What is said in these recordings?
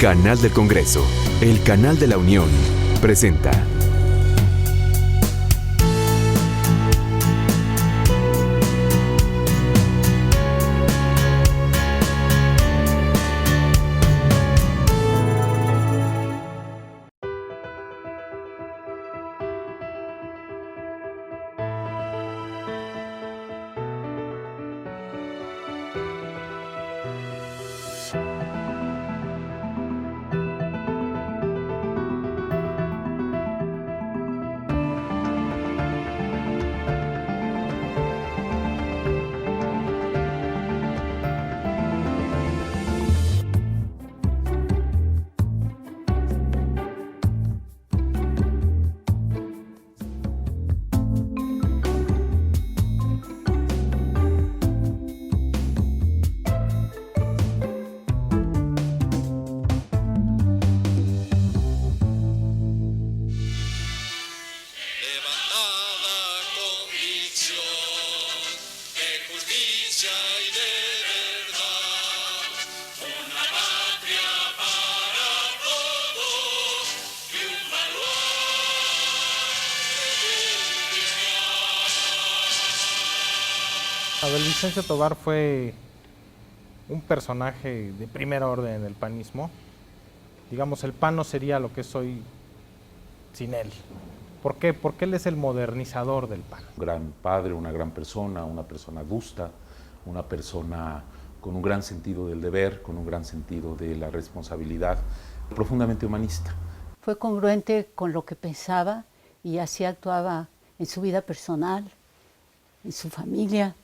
Canal del Congreso, el canal de la Unión, presenta. Abel Vicencio Tobar fue un personaje de primera orden en el panismo. Digamos, el PAN no sería lo que es hoy sin él. ¿Por qué? Porque él es el modernizador del PAN. Un gran padre, una gran persona, una persona justa, una persona con un gran sentido del deber, con un gran sentido de la responsabilidad, profundamente humanista. Fue congruente con lo que pensaba y así actuaba en su vida personal, en su familia,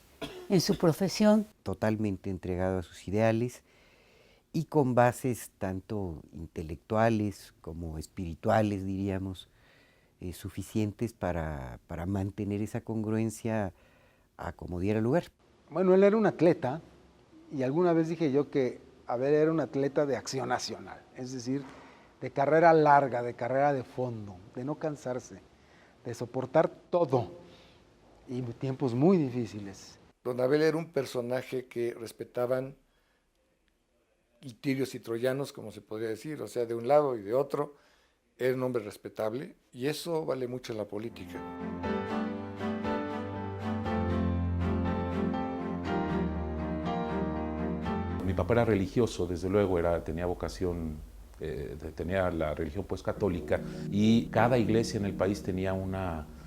en su profesión. Totalmente entregado a sus ideales y con bases tanto intelectuales como espirituales, diríamos, suficientes para mantener esa congruencia a como diera lugar. Bueno, él era un atleta y alguna vez dije yo que Abel era un atleta de acción nacional, es decir, de carrera larga, de carrera de fondo, de no cansarse, de soportar todo y tiempos muy difíciles. Don Abel era un personaje que respetaban tirios y troyanos, como se podría decir, o sea, de un lado y de otro. Era un hombre respetable y eso vale mucho en la política. Mi papá era religioso, desde luego, tenía vocación, tenía la religión pues católica, y cada iglesia en el país tenía un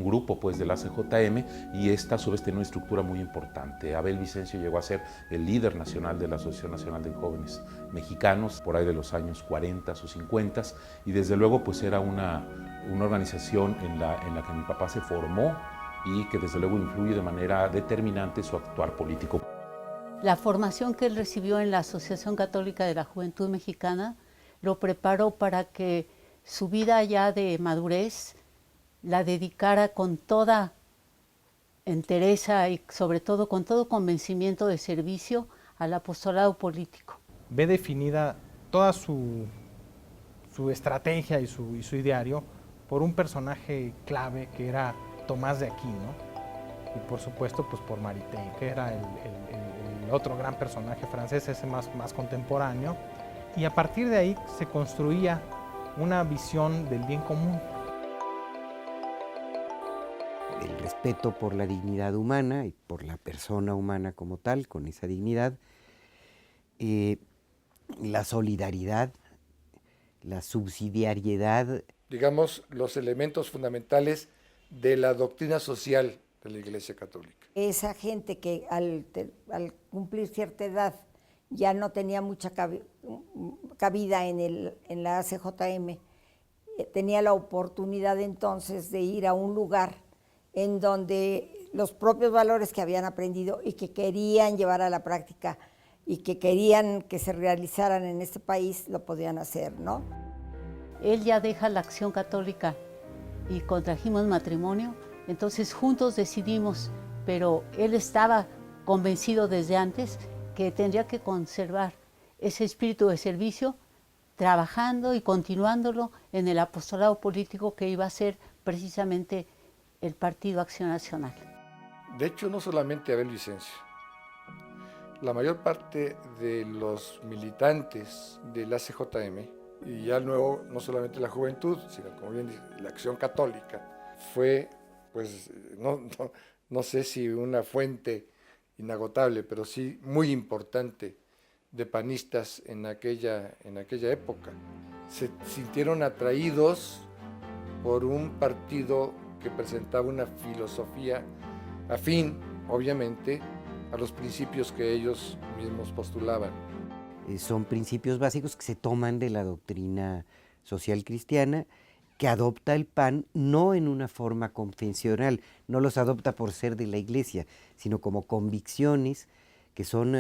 grupo pues de la CJM, y esta a su vez tenía una estructura muy importante. Abel Vicencio llegó a ser el líder nacional de la Asociación Nacional de Jóvenes Mexicanos por ahí de los años 40 o 50, y desde luego pues era una organización en la que mi papá se formó y que desde luego influye de manera determinante su actuar político. La formación que él recibió en la Asociación Católica de la Juventud Mexicana lo preparó para que su vida ya de madurez la dedicara con toda entereza y sobre todo con todo convencimiento de servicio al apostolado político. Ve definida toda su estrategia y su ideario por un personaje clave que era Tomás de Aquino, y por supuesto pues por Maritain, que era el otro gran personaje francés, ese más contemporáneo, y a partir de ahí se construía una visión del bien común. El respeto por la dignidad humana y por la persona humana como tal, con esa dignidad, la solidaridad, la subsidiariedad. Digamos, los elementos fundamentales de la doctrina social de la Iglesia Católica. Esa gente que al cumplir cierta edad ya no tenía mucha cabida en la CJM, tenía la oportunidad entonces de ir a un lugar en donde los propios valores que habían aprendido y que querían llevar a la práctica y que querían que se realizaran en este país, lo podían hacer, ¿no? Él ya deja la Acción Católica y contrajimos matrimonio, entonces juntos decidimos, pero él estaba convencido desde antes que tendría que conservar ese espíritu de servicio, trabajando y continuándolo en el apostolado político que iba a ser precisamente el Partido Acción Nacional. De hecho, no solamente Abel Vicencio. La mayor parte de los militantes de la CJM, y ya luego no solamente la juventud, sino como bien dice, la Acción Católica, fue, pues, no sé si una fuente inagotable, pero sí muy importante de panistas en aquella época. Se sintieron atraídos por un partido que presentaba una filosofía afín, obviamente, a los principios que ellos mismos postulaban. Son principios básicos que se toman de la doctrina social cristiana, que adopta el PAN no en una forma convencional, no los adopta por ser de la Iglesia, sino como convicciones que son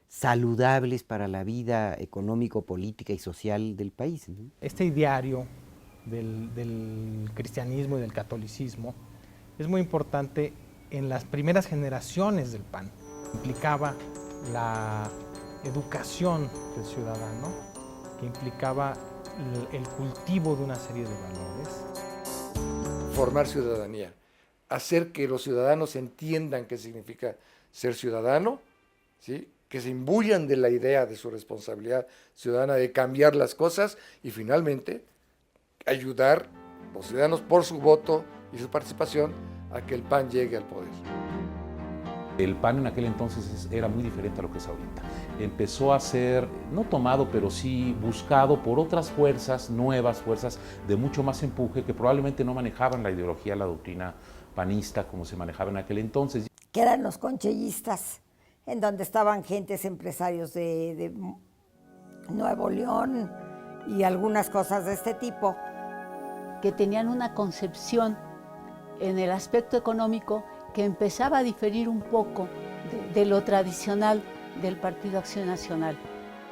saludables para la vida económico, política y social del país, ¿no? Este ideario del cristianismo y del catolicismo es muy importante en las primeras generaciones del PAN. Implicaba la educación del ciudadano, que implicaba el cultivo de una serie de valores. Formar ciudadanía, hacer que los ciudadanos entiendan qué significa ser ciudadano, ¿sí? Que se imbuyan de la idea de su responsabilidad ciudadana de cambiar las cosas y finalmente ayudar a los ciudadanos por su voto y su participación a que el PAN llegue al poder. El PAN en aquel entonces era muy diferente a lo que es ahorita. Empezó a ser, no tomado, pero sí buscado por otras fuerzas, nuevas fuerzas de mucho más empuje, que probablemente no manejaban la ideología, la doctrina panista como se manejaba en aquel entonces. Que eran los conchellistas, en donde estaban gentes empresarios de Nuevo León y algunas cosas de este tipo. Que tenían una concepción en el aspecto económico que empezaba a diferir un poco de lo tradicional del Partido Acción Nacional.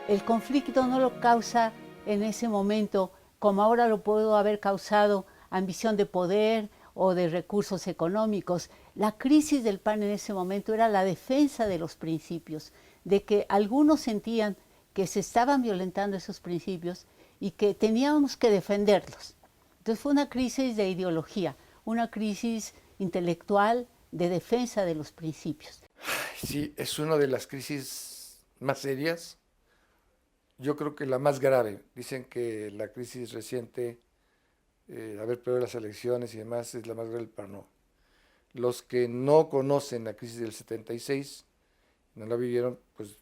El conflicto no lo causa en ese momento, como ahora lo pudo haber causado ambición de poder o de recursos económicos. La crisis del PAN en ese momento era la defensa de los principios, de que algunos sentían que se estaban violentando esos principios y que teníamos que defenderlos. Entonces fue una crisis de ideología, una crisis intelectual de defensa de los principios. Sí, es una de las crisis más serias, yo creo que la más grave. Dicen que la crisis reciente, haber perdido las elecciones y demás, es la más grave, pero no. Los que no conocen la crisis del 76, no la vivieron, pues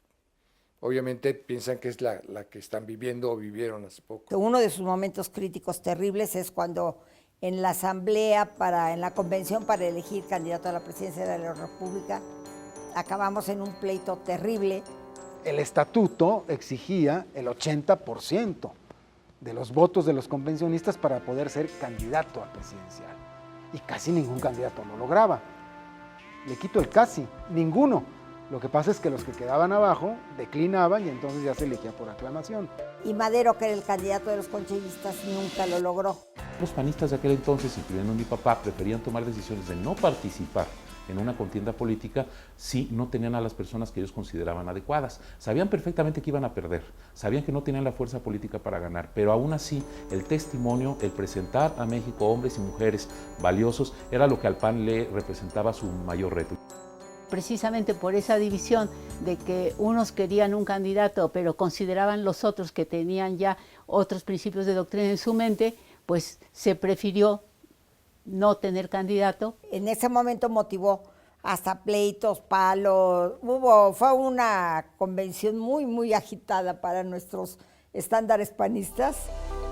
obviamente piensan que es la que están viviendo o vivieron hace poco. Uno de sus momentos críticos terribles es cuando en la asamblea, en la convención para elegir candidato a la presidencia de la República, acabamos en un pleito terrible. El estatuto exigía el 80% de los votos de los convencionistas para poder ser candidato a presidencial. Y casi ningún candidato lo lograba. Le quito el casi, ninguno. Lo que pasa es que los que quedaban abajo declinaban y entonces ya se elegía por aclamación. Y Madero, que era el candidato de los conchellistas, nunca lo logró. Los panistas de aquel entonces, incluyendo mi papá, preferían tomar decisiones de no participar en una contienda política si no tenían a las personas que ellos consideraban adecuadas. Sabían perfectamente que iban a perder, sabían que no tenían la fuerza política para ganar, pero aún así el testimonio, el presentar a México hombres y mujeres valiosos, era lo que al PAN le representaba su mayor reto. Precisamente por esa división de que unos querían un candidato, pero consideraban los otros que tenían ya otros principios de doctrina en su mente, pues se prefirió no tener candidato. En ese momento motivó hasta pleitos, palos. Fue una convención muy, muy agitada para nuestros estándares panistas,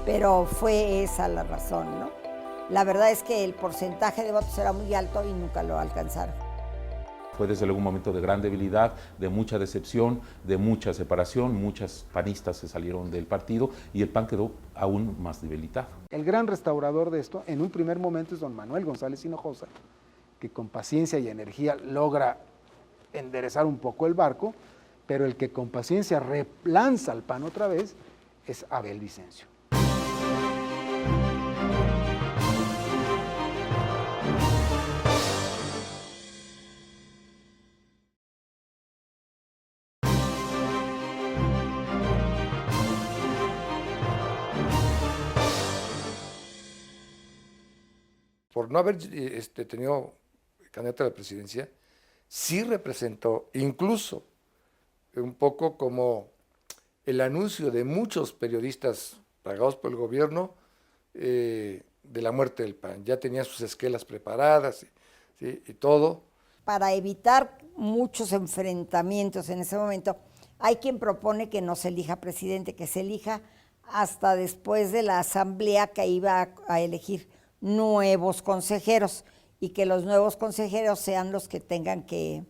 pero fue esa la razón, ¿no? La verdad es que el porcentaje de votos era muy alto y nunca lo alcanzaron. Fue desde luego un momento de gran debilidad, de mucha decepción, de mucha separación. Muchas panistas se salieron del partido y el PAN quedó aún más debilitado. El gran restaurador de esto, en un primer momento, es don Manuel González Hinojosa, que con paciencia y energía logra enderezar un poco el barco, pero el que con paciencia relanza al PAN otra vez es Abel Vicencio. Por no haber tenido candidato a la presidencia, sí representó incluso un poco como el anuncio de muchos periodistas pagados por el gobierno de la muerte del PAN. Ya tenía sus esquelas preparadas, ¿sí? Y todo. Para evitar muchos enfrentamientos en ese momento, hay quien propone que no se elija presidente, que se elija hasta después de la asamblea que iba a elegir nuevos consejeros y que los nuevos consejeros sean los que tengan que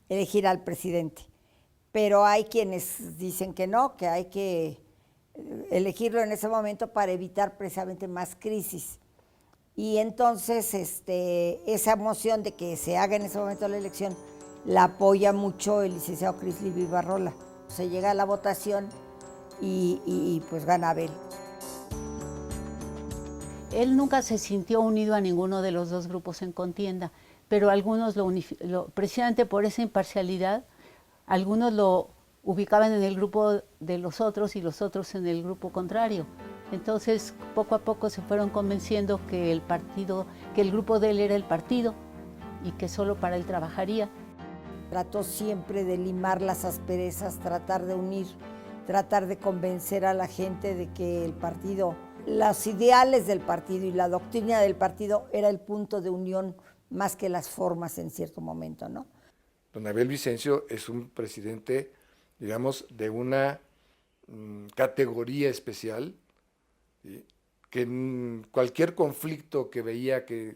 elegir al presidente. Pero hay quienes dicen que no, que hay que elegirlo en ese momento para evitar precisamente más crisis. Y entonces esa moción de que se haga en ese momento la elección la apoya mucho el licenciado Crisly Vivarrola. Se llega a la votación y pues gana Abel. Él nunca se sintió unido a ninguno de los dos grupos en contienda, pero algunos precisamente por esa imparcialidad, algunos lo ubicaban en el grupo de los otros y los otros en el grupo contrario. Entonces, poco a poco se fueron convenciendo que el grupo de él era el partido y que solo para él trabajaría. Trató siempre de limar las asperezas, tratar de unir, tratar de convencer a la gente de que el partido, los ideales del partido y la doctrina del partido era el punto de unión más que las formas en cierto momento, ¿no? Don Abel Vicencio es un presidente, digamos, de una categoría especial, ¿sí? Que en cualquier conflicto que veía, que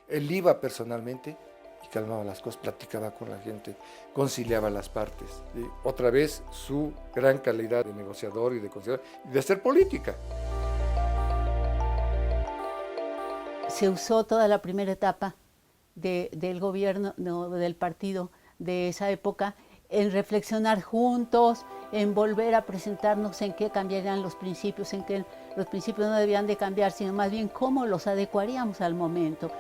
él iba personalmente y calmaba las cosas, platicaba con la gente, conciliaba las partes, ¿sí? Otra vez su gran calidad de negociador y de conciliador y de hacer política. Se usó toda la primera etapa del gobierno, del partido de esa época, en reflexionar juntos, en volver a presentarnos en qué cambiarían los principios, en qué los principios no debían de cambiar, sino más bien cómo los adecuaríamos al momento.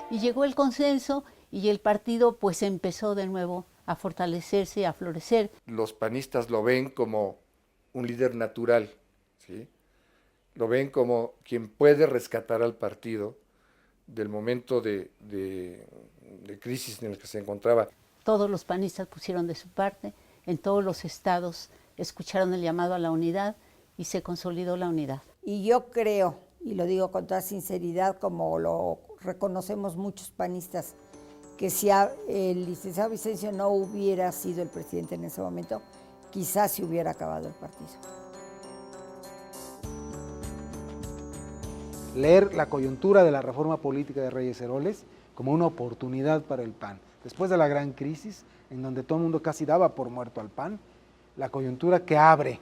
Y llegó el consenso y el partido pues empezó de nuevo a fortalecerse, a florecer. Los panistas lo ven como un líder natural, ¿sí? Lo ven como quien puede rescatar al partido del momento de crisis en el que se encontraba. Todos los panistas pusieron de su parte, en todos los estados escucharon el llamado a la unidad y se consolidó la unidad. Y yo creo, y lo digo con toda sinceridad, como lo reconocemos muchos panistas, que si el licenciado Vicencio no hubiera sido el presidente en ese momento, quizás se hubiera acabado el partido. Leer la coyuntura de la reforma política de Reyes Heroles como una oportunidad para el PAN. Después de la gran crisis, en donde todo el mundo casi daba por muerto al PAN, la coyuntura que abre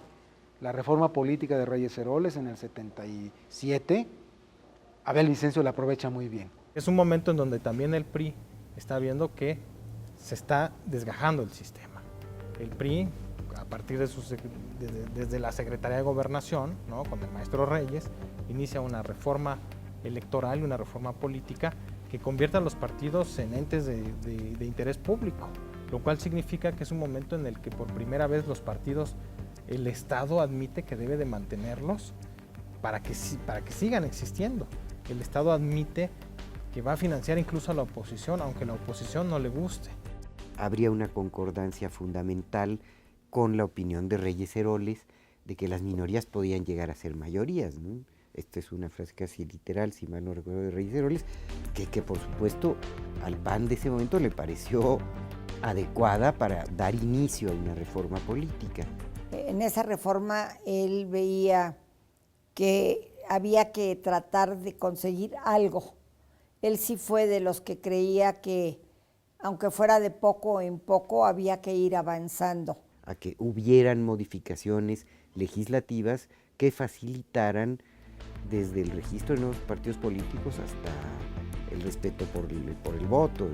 la reforma política de Reyes Heroles en el 77, Abel Vicencio la aprovecha muy bien. Es un momento en donde también el PRI está viendo que se está desgajando el sistema. El PRI, a partir de desde la Secretaría de Gobernación, ¿no?, con el maestro Reyes, inicia una reforma electoral y una reforma política que convierta a los partidos en entes de interés público, lo cual significa que es un momento en el que por primera vez los partidos, el Estado admite que debe de mantenerlos para que sigan existiendo. El Estado admite que va a financiar incluso a la oposición, aunque la oposición no le guste. Habría una concordancia fundamental con la opinión de Reyes Heroles de que las minorías podían llegar a ser mayorías, ¿no? Esta es una frase casi literal, si mal no recuerdo, de Reyes Heroles, que por supuesto al PAN de ese momento le pareció adecuada para dar inicio a una reforma política. En esa reforma él veía que había que tratar de conseguir algo. Él sí fue de los que creía que, aunque fuera de poco en poco, había que ir avanzando. A que hubieran modificaciones legislativas que facilitaran desde el registro de nuevos partidos políticos hasta el respeto por el voto.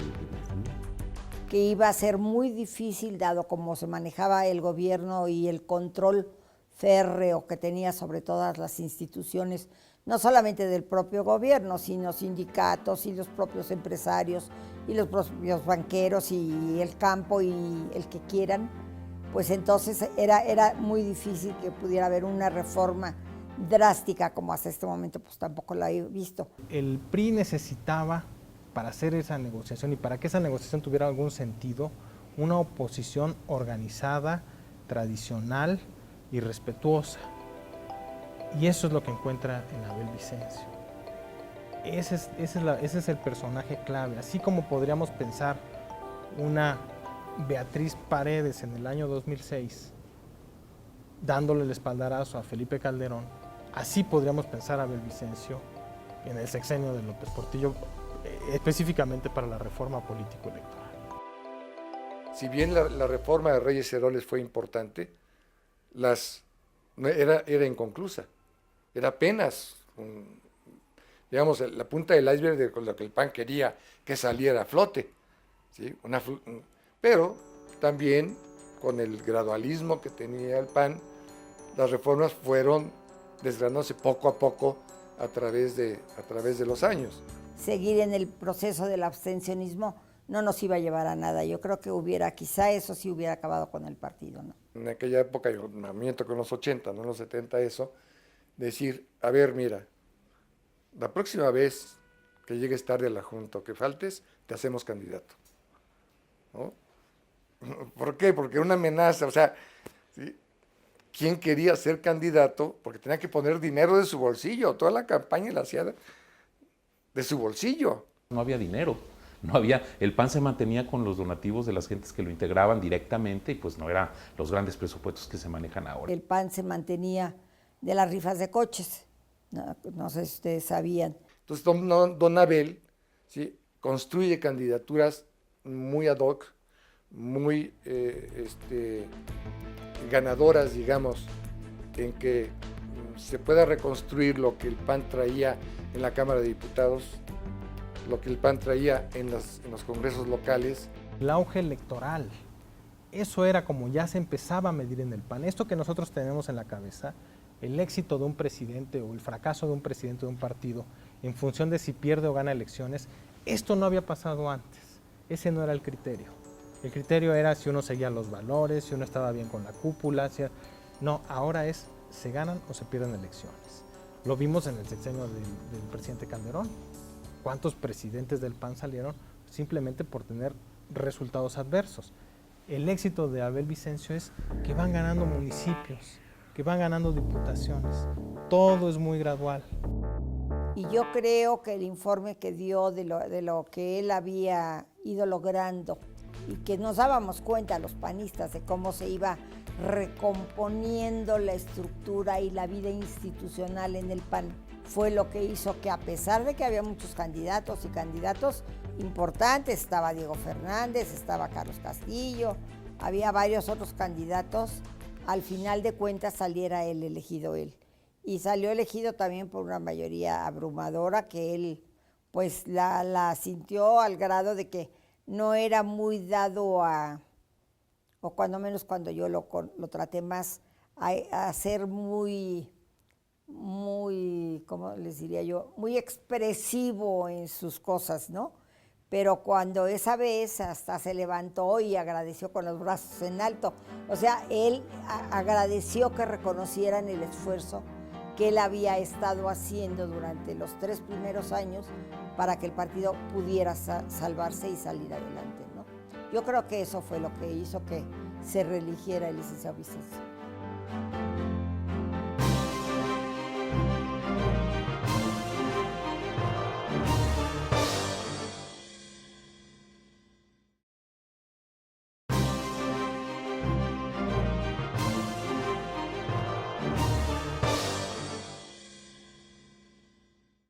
Que iba a ser muy difícil, dado cómo se manejaba el gobierno y el control férreo que tenía sobre todas las instituciones, no solamente del propio gobierno, sino sindicatos y los propios empresarios y los propios banqueros y el campo y el que quieran, pues entonces era muy difícil que pudiera haber una reforma drástica como hasta este momento, pues tampoco la he visto. El PRI necesitaba, para hacer esa negociación y para que esa negociación tuviera algún sentido, una oposición organizada tradicional y respetuosa. Y eso es lo que encuentra en Abel Vicencio. Ese es el personaje clave. Así como podríamos pensar una Beatriz Paredes en el año 2006, dándole el espaldarazo a Felipe Calderón, así podríamos pensar a Abel Vicencio en el sexenio de López Portillo, específicamente para la reforma político-electoral. Si bien la reforma de Reyes Heroles fue importante, era inconclusa. Era apenas, digamos, la punta del iceberg de lo que el PAN quería que saliera a flote. ¿Sí? Pero también con el gradualismo que tenía el PAN, las reformas fueron desgranándose poco a poco a través de los años. Seguir en el proceso del abstencionismo no nos iba a llevar a nada. Yo creo que quizá eso sí hubiera acabado con el partido, ¿no? En aquella época, yo me miento que en los 80, no en los 70 eso, decir, a ver, mira, la próxima vez que llegues tarde a la Junta o que faltes, te hacemos candidato, ¿no? ¿Por qué? Porque una amenaza, o sea, ¿sí? ¿Quién quería ser candidato? Porque tenía que poner dinero de su bolsillo, toda la campaña la hacía de su bolsillo. No había dinero, el PAN se mantenía con los donativos de las gentes que lo integraban directamente y pues no eran los grandes presupuestos que se manejan ahora. El PAN se mantenía de las rifas de coches, no sé si ustedes sabían. Entonces don Abel, ¿sí?, construye candidaturas muy ad hoc, muy ganadoras, digamos, en que se pueda reconstruir lo que el PAN traía en la Cámara de Diputados, lo que el PAN traía en los congresos locales. El auge electoral, eso era como ya se empezaba a medir en el PAN. Esto que nosotros tenemos en la cabeza, el éxito de un presidente o el fracaso de un presidente de un partido en función de si pierde o gana elecciones, esto no había pasado antes. Ese no era el criterio. El criterio era si uno seguía los valores, si uno estaba bien con la cúpula. No, ahora es se ganan o se pierden elecciones. Lo vimos en el sexenio del presidente Calderón. ¿Cuántos presidentes del PAN salieron simplemente por tener resultados adversos? El éxito de Abel Vicencio es que van ganando municipios, que van ganando diputaciones. Todo es muy gradual. Y yo creo que el informe que dio de lo que él había ido logrando y que nos dábamos cuenta los panistas de cómo se iba recomponiendo la estructura y la vida institucional en el PAN, fue lo que hizo que, a pesar de que había muchos candidatos y candidatos importantes, estaba Diego Fernández, estaba Carlos Castillo, había varios otros candidatos, al final de cuentas saliera él elegido él. Y salió elegido también por una mayoría abrumadora que él pues la sintió al grado de que no era muy dado a, o cuando menos cuando yo lo traté más, a ser muy, ¿cómo les diría yo? Muy expresivo en sus cosas, ¿no? Pero cuando esa vez hasta se levantó y agradeció con los brazos en alto. O sea, él agradeció que reconocieran el esfuerzo que él había estado haciendo durante los 3 primeros años para que el partido pudiera salvarse y salir adelante, ¿no? Yo creo que eso fue lo que hizo que se reeligiera el licenciado Vicencio.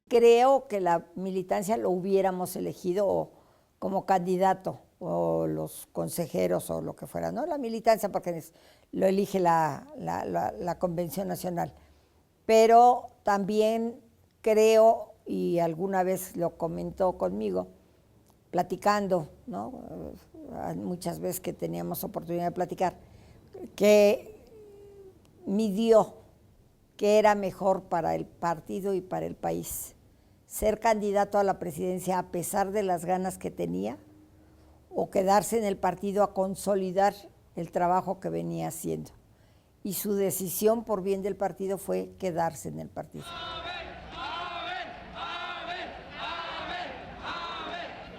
Creo que la militancia lo hubiéramos elegido como candidato, o los consejeros, o lo que fuera, ¿no? La militancia, porque lo elige la Convención Nacional. Pero también creo, y alguna vez lo comentó conmigo, platicando, ¿no? Muchas veces que teníamos oportunidad de platicar, que midió que era mejor para el partido y para el país ser candidato a la presidencia a pesar de las ganas que tenía, o quedarse en el partido a consolidar el trabajo que venía haciendo. Y su decisión por bien del partido fue quedarse en el partido.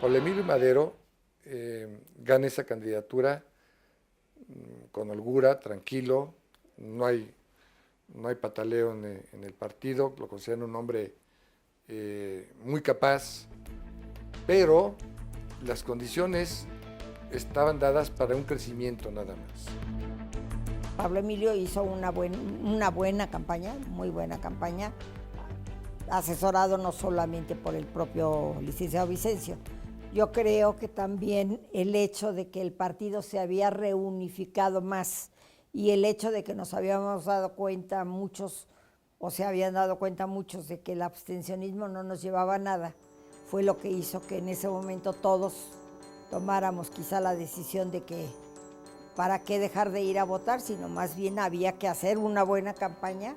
Paul Emilio Madero gana esa candidatura con holgura, tranquilo, no hay pataleo en el partido, lo consideran un hombre muy capaz, pero las condiciones estaban dadas para un crecimiento nada más. Pablo Emilio hizo una buena campaña, muy buena campaña, asesorado no solamente por el propio licenciado Vicencio. Yo creo que también el hecho de que el partido se había reunificado más y el hecho de que nos habíamos dado cuenta muchos, o se habían dado cuenta muchos de que el abstencionismo no nos llevaba a nada, fue lo que hizo que en ese momento todos tomáramos quizá la decisión de que para qué dejar de ir a votar, sino más bien había que hacer una buena campaña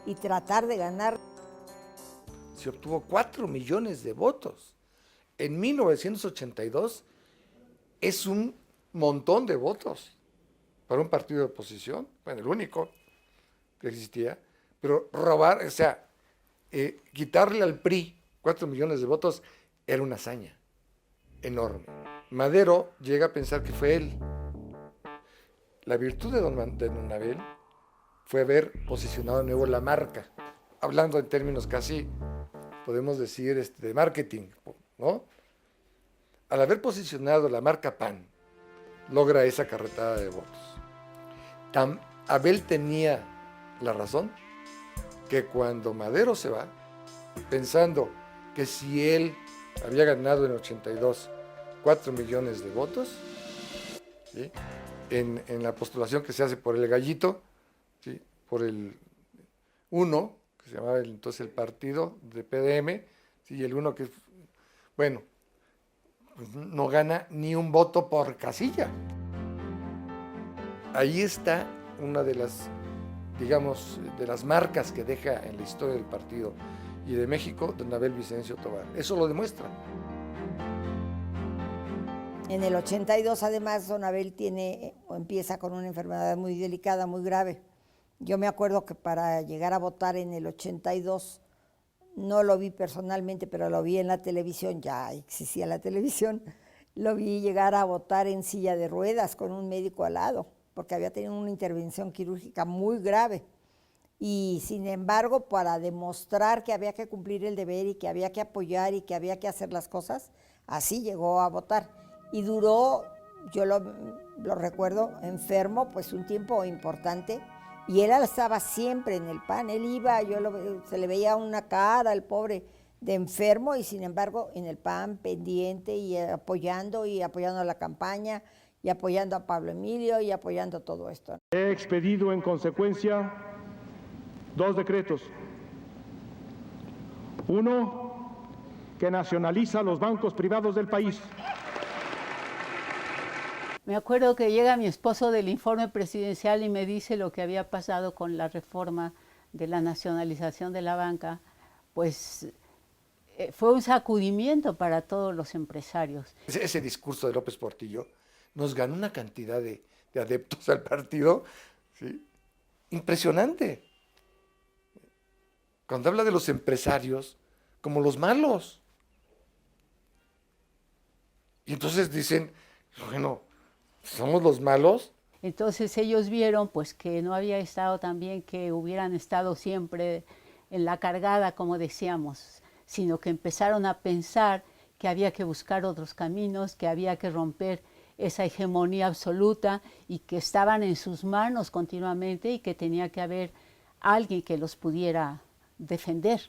y tratar de ganar. Se obtuvo 4 millones de votos. En 1982 es un montón de votos para un partido de oposición, bueno, el único que existía, pero robar, o sea, quitarle al PRI 4 millones de votos era una hazaña enorme. Madero llega a pensar que fue él. La virtud de don Abel fue haber posicionado de nuevo la marca, hablando en términos casi, podemos decir, de marketing, ¿no? Al haber posicionado la marca PAN, logra esa carretada de votos. Abel tenía la razón, que cuando Madero se va, pensando que si él había ganado en 82 4 millones de votos, ¿sí?, en la postulación que se hace por el gallito, ¿sí?, por el 1, que se llamaba entonces el partido de PDM, ¿sí?, y el 1 que, bueno, pues no gana ni un voto por casilla. Ahí está una de las, digamos, de las marcas que deja en la historia del partido y de México don Abel Vicencio Tobar. Eso lo demuestra. En el 82, además, don Abel empieza con una enfermedad muy delicada, muy grave. Yo me acuerdo que para llegar a votar en el 82, no lo vi personalmente, pero lo vi en la televisión, ya existía la televisión, lo vi llegar a votar en silla de ruedas con un médico al lado, porque había tenido una intervención quirúrgica muy grave. Y sin embargo, para demostrar que había que cumplir el deber y que había que apoyar y que había que hacer las cosas, así llegó a votar. Y duró, yo lo recuerdo, enfermo, pues un tiempo importante, y él estaba siempre en el PAN, él iba, se le veía una cara al pobre de enfermo, y sin embargo en el PAN pendiente y apoyando la campaña, y apoyando a Pablo Emilio, y apoyando todo esto. He expedido en consecuencia 2 decretos. Uno, que nacionaliza los bancos privados del país. Me acuerdo que llega mi esposo del informe presidencial y me dice lo que había pasado con la reforma de la nacionalización de la banca. Pues fue un sacudimiento para todos los empresarios. Ese discurso de López Portillo nos ganó una cantidad de adeptos al partido, ¿sí?, impresionante. Cuando habla de los empresarios como los malos. Y entonces dicen, bueno, ¿somos los malos? Entonces ellos vieron pues que no había estado tan bien que hubieran estado siempre en la cargada, como decíamos, sino que empezaron a pensar que había que buscar otros caminos, que había que romper esa hegemonía absoluta y que estaban en sus manos continuamente y que tenía que haber alguien que los pudiera defender.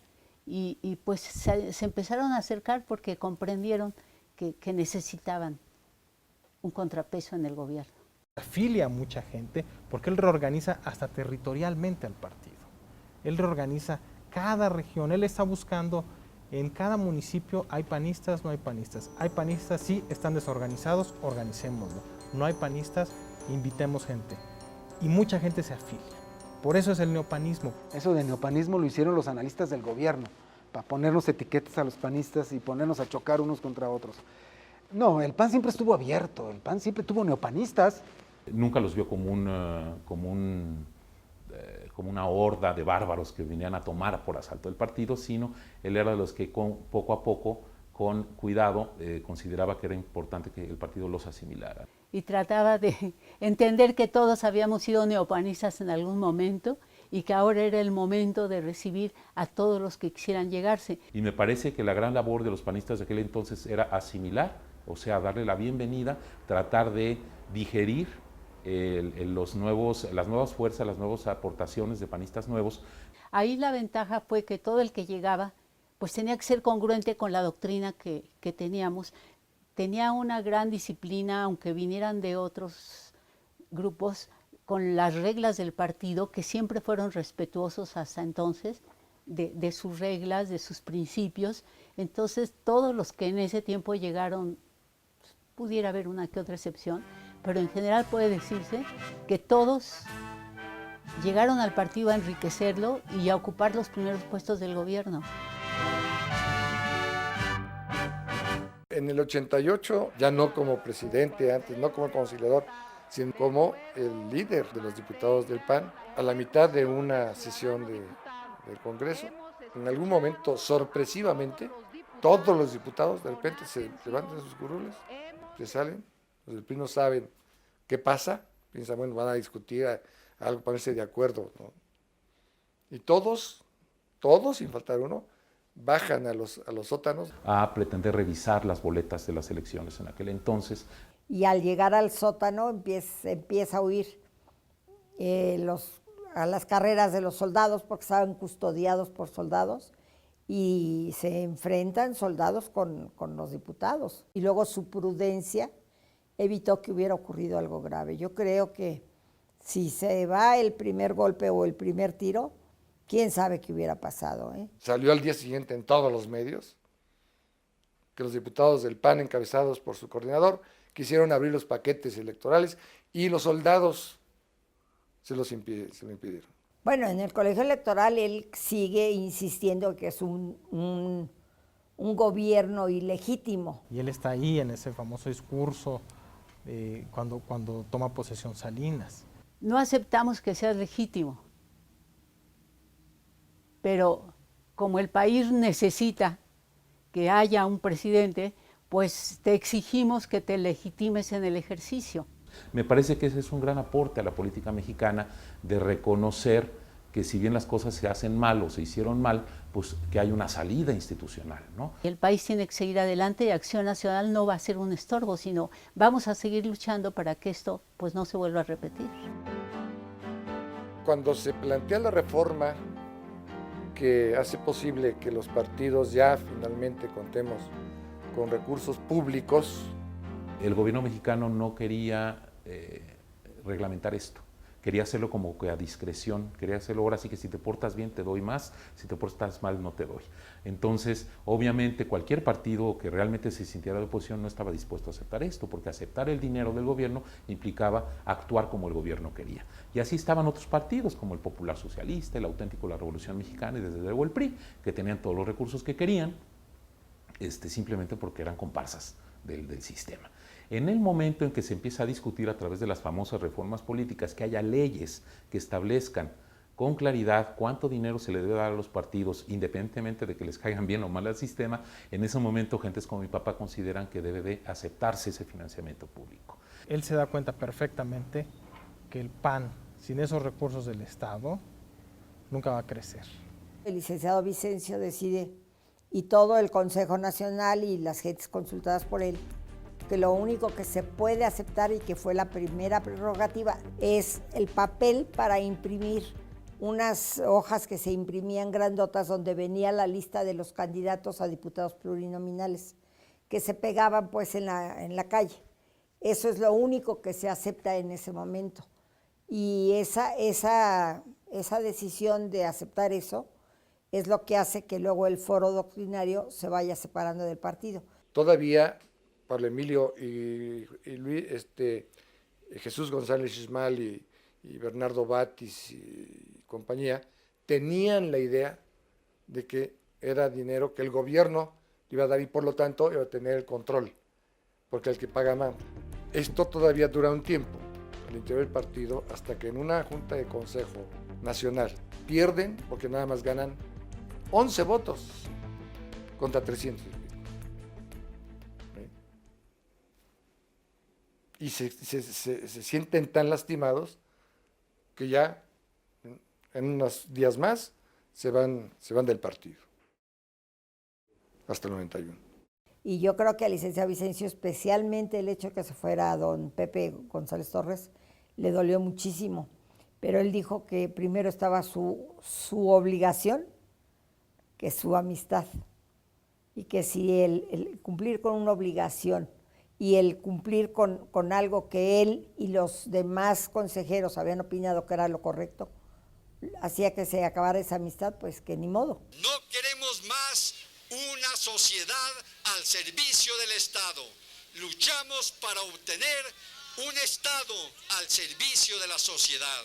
Y pues se empezaron a acercar porque comprendieron que necesitaban un contrapeso en el gobierno. Afilia a mucha gente porque él reorganiza hasta territorialmente al partido. Él reorganiza cada región, él está buscando en cada municipio, hay panistas, no hay panistas. Hay panistas, sí, están desorganizados, organicémoslo. No hay panistas, invitemos gente. Y mucha gente se afilia. Por eso es el neopanismo. Eso de neopanismo lo hicieron los analistas del gobierno, para ponernos etiquetas a los panistas y ponernos a chocar unos contra otros. No, el PAN siempre estuvo abierto, el PAN siempre tuvo neopanistas. Nunca los vio como una horda de bárbaros que venían a tomar por asalto el partido, sino él era de los que poco a poco, con cuidado, consideraba que era importante que el partido los asimilara. y trataba de entender que todos habíamos sido neopanistas en algún momento y que ahora era el momento de recibir a todos los que quisieran llegarse. Y me parece que la gran labor de los panistas de aquel entonces era asimilar, o sea, darle la bienvenida, tratar de digerir las nuevas fuerzas, las nuevas aportaciones de panistas nuevos. Ahí la ventaja fue que todo el que llegaba pues tenía que ser congruente con la doctrina que teníamos. Tenía una gran disciplina, aunque vinieran de otros grupos, con las reglas del partido, que siempre fueron respetuosos hasta entonces, de sus reglas, de sus principios. Entonces, todos los que en ese tiempo llegaron, pudiera haber una que otra excepción, pero en general puede decirse que todos llegaron al partido a enriquecerlo y a ocupar los primeros puestos del gobierno. En el 88, ya no como presidente, antes no como conciliador, sino como el líder de los diputados del PAN, a la mitad de una sesión del Congreso, en algún momento, sorpresivamente, todos los diputados de repente se levantan de sus curules, se salen, los del PRI no saben qué pasa, piensan, bueno, van a discutir algo, ponerse de acuerdo, ¿no? Y todos, sin faltar uno, bajan a los sótanos. A pretender revisar las boletas de las elecciones en aquel entonces. Y al llegar al sótano empieza a huir a las carreras de los soldados, porque estaban custodiados por soldados, y se enfrentan soldados con los diputados. Y luego su prudencia evitó que hubiera ocurrido algo grave. Yo creo que si se va el primer golpe o el primer tiro, quién sabe qué hubiera pasado, ¿eh? Salió al día siguiente en todos los medios que los diputados del PAN, encabezados por su coordinador, quisieron abrir los paquetes electorales y los soldados se lo impidieron. Bueno, en el colegio electoral él sigue insistiendo que es un gobierno ilegítimo. Y él está ahí en ese famoso discurso cuando toma posesión Salinas. No aceptamos que sea legítimo, pero como el país necesita que haya un presidente, pues te exigimos que te legitimes en el ejercicio. Me parece que ese es un gran aporte a la política mexicana, de reconocer que si bien las cosas se hacen mal o se hicieron mal, pues que hay una salida institucional, ¿no? El país tiene que seguir adelante y Acción Nacional no va a ser un estorbo, sino vamos a seguir luchando para que esto pues no se vuelva a repetir. Cuando se plantea la reforma que hace posible que los partidos ya finalmente contemos con recursos públicos, el gobierno mexicano no quería reglamentar esto. Quería hacerlo como que a discreción, quería hacerlo ahora sí que si te portas bien te doy más, si te portas mal no te doy. Entonces, obviamente cualquier partido que realmente se sintiera de oposición no estaba dispuesto a aceptar esto, porque aceptar el dinero del gobierno implicaba actuar como el gobierno quería. Y así estaban otros partidos como el Popular Socialista, el Auténtico de la Revolución Mexicana y desde luego el PRI, que tenían todos los recursos que querían, simplemente porque eran comparsas del sistema. En el momento en que se empieza a discutir a través de las famosas reformas políticas, que haya leyes que establezcan con claridad cuánto dinero se le debe dar a los partidos, independientemente de que les caigan bien o mal al sistema, en ese momento gentes como mi papá consideran que debe de aceptarse ese financiamiento público. Él se da cuenta perfectamente que el PAN, sin esos recursos del Estado, nunca va a crecer. El licenciado Vicencio decide, y todo el Consejo Nacional y las gentes consultadas por él, que lo único que se puede aceptar y que fue la primera prerrogativa es el papel para imprimir unas hojas que se imprimían grandotas donde venía la lista de los candidatos a diputados plurinominales que se pegaban pues en la calle. Eso es lo único que se acepta en ese momento. Y esa decisión de aceptar eso es lo que hace que luego el foro doctrinario se vaya separando del partido. Todavía Pablo Emilio y Luis, Jesús González Xismal y Bernardo Batis y compañía tenían la idea de que era dinero que el gobierno iba a dar y por lo tanto iba a tener el control, porque el que paga manda. Esto todavía dura un tiempo al interior del partido hasta que en una junta de consejo nacional pierden porque nada más ganan 11 votos contra 300. y se sienten tan lastimados que ya en unos días más se van del partido, hasta el 91. Y yo creo que al licenciado Vicencio, especialmente el hecho de que se fuera a don Pepe González Torres, le dolió muchísimo. Pero él dijo que primero estaba su obligación que su amistad. Y que si el cumplir con una obligación y el cumplir con algo que él y los demás consejeros habían opinado que era lo correcto, hacía que se acabara esa amistad, pues que ni modo. No queremos más una sociedad al servicio del Estado. Luchamos para obtener un Estado al servicio de la sociedad.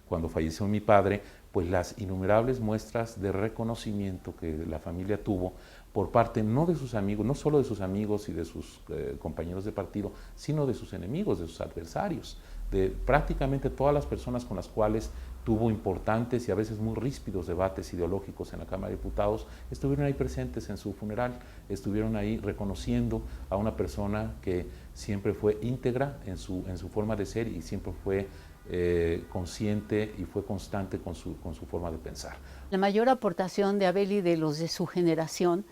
Cuando falleció mi padre, pues las innumerables muestras de reconocimiento que la familia tuvo por parte no de sus amigos, no solo de sus amigos y de sus compañeros de partido, sino de sus enemigos, de sus adversarios, de prácticamente todas las personas con las cuales tuvo importantes y a veces muy ríspidos debates ideológicos en la Cámara de Diputados, estuvieron ahí presentes en su funeral, estuvieron ahí reconociendo a una persona que siempre fue íntegra en su forma de ser y siempre fue consciente y fue constante con su forma de pensar. La mayor aportación de Abel y de los de su generación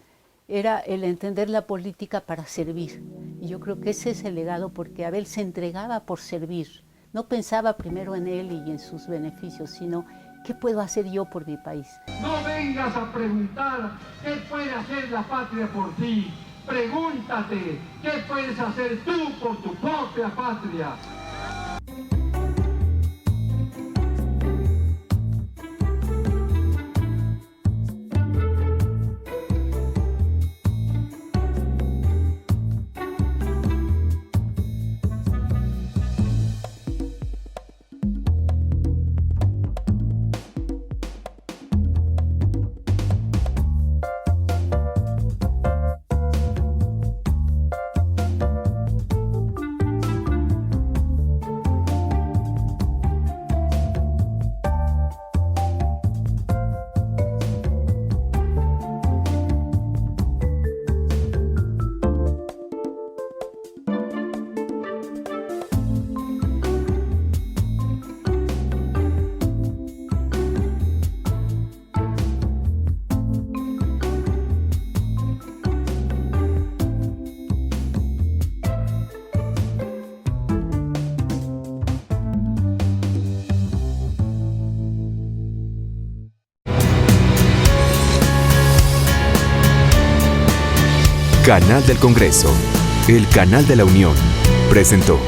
era el entender la política para servir. Y yo creo que ese es el legado, porque Abel se entregaba por servir. No pensaba primero en él y en sus beneficios, sino ¿qué puedo hacer yo por mi país? No vengas a preguntar qué puede hacer la patria por ti. Pregúntate qué puedes hacer tú por tu propia patria. Canal del Congreso, el canal de la Unión, presentó.